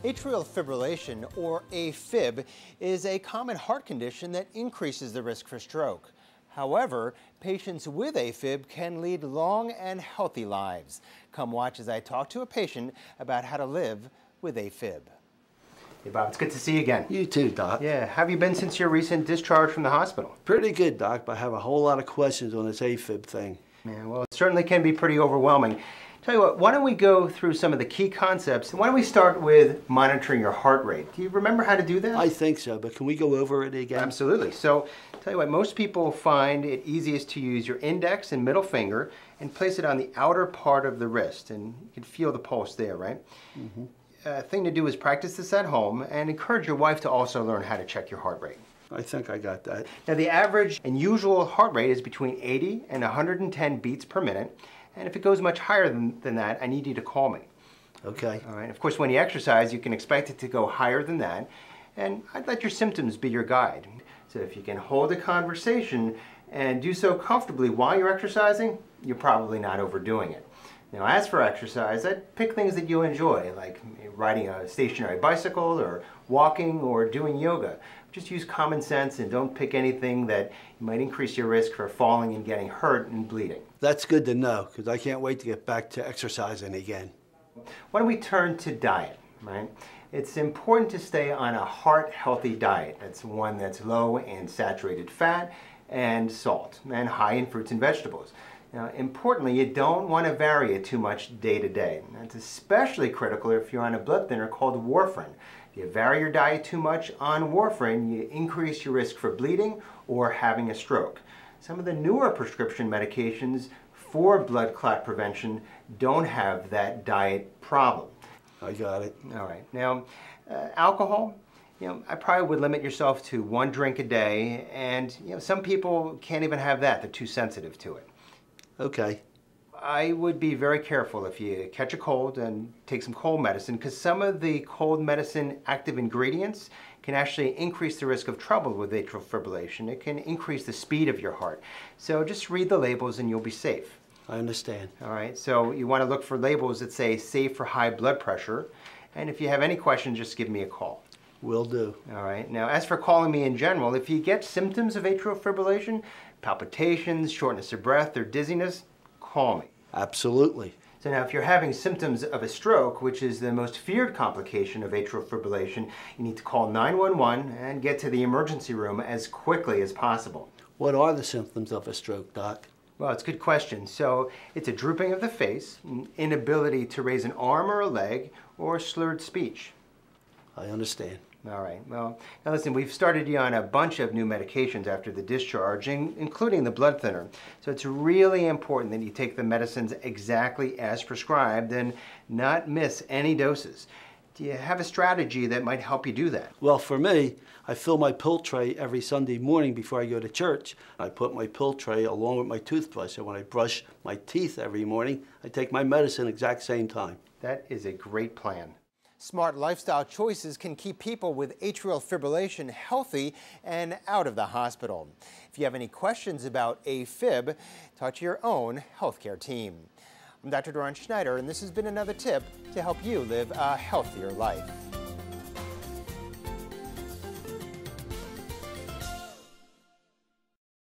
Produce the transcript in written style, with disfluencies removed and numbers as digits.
Atrial fibrillation, or AFib, is a common heart condition that increases the risk for stroke. However, patients with AFib can lead long and healthy lives. Come watch as I talk to a patient about how to live with AFib. Hey Bob, it's good to see you again. You too, Doc. Yeah, have you been since your recent discharge from the hospital? Pretty good, Doc, but I have a whole lot of questions on this AFib thing. Yeah, well, it certainly can be pretty overwhelming. Tell you what, why don't we go through some of the key concepts? Why don't we start with monitoring your heart rate? Do you remember how to do that? I think so, but can we go over it again? Absolutely. So, tell you what, most people find it easiest to use your index and middle finger and place it on the outer part of the wrist, and you can feel the pulse there, right? Thing to do is practice this at home and encourage your wife to also learn how to check your heart rate. I think I got that. Now, the average and usual heart rate is between 80 and 110 beats per minute. And if it goes much higher than that, I need you to call me. Okay. All right. Of course, when you exercise, you can expect it to go higher than that. And I'd let your symptoms be your guide. So if you can hold a conversation and do so comfortably while you're exercising, you're probably not overdoing it. Now, as for exercise, I'd pick things that you enjoy, like riding a stationary bicycle or walking or doing yoga. Just use common sense and don't pick anything that might increase your risk for falling and getting hurt and bleeding. That's good to know, because I can't wait to get back to exercising again. Why don't we turn to diet, right? It's important to stay on a heart-healthy diet. That's one that's low in saturated fat and salt, and high in fruits and vegetables. Now, importantly, you don't want to vary it too much day to day. That's especially critical if you're on a blood thinner called warfarin. If you vary your diet too much on warfarin, you increase your risk for bleeding or having a stroke. Some of the newer prescription medications for blood clot prevention don't have that diet problem. I got it. All right. Now, alcohol, I probably would limit yourself to 1 drink a day, and some people can't even have that. They're too sensitive to it. Okay. I would be very careful if you catch a cold and take some cold medicine, because some of the cold medicine active ingredients can actually increase the risk of trouble with atrial fibrillation. It can increase the speed of your heart. So just read the labels and you'll be safe. I understand. All right, so you want to look for labels that say safe for high blood pressure. And if you have any questions, just give me a call. Will do. All right, now as for calling me in general, if you get symptoms of atrial fibrillation, palpitations, shortness of breath, or dizziness, call me. Absolutely. So now if you're having symptoms of a stroke, which is the most feared complication of atrial fibrillation, you need to call 911 and get to the emergency room as quickly as possible. What are the symptoms of a stroke, Doc? Well, it's a good question. So it's a drooping of the face, an inability to raise an arm or a leg, or slurred speech. I understand. All right. Well, now listen, we've started you on a bunch of new medications after the discharge, including the blood thinner. So it's really important that you take the medicines exactly as prescribed and not miss any doses. Do you have a strategy that might help you do that? Well, for me, I fill my pill tray every Sunday morning before I go to church. I put my pill tray along with my toothbrush, so when I brush my teeth every morning, I take my medicine exact same time. That is a great plan. Smart lifestyle choices can keep people with atrial fibrillation healthy and out of the hospital. If you have any questions about AFib, talk to your own healthcare team. I'm Dr. Doron Schneider, and this has been another tip to help you live a healthier life.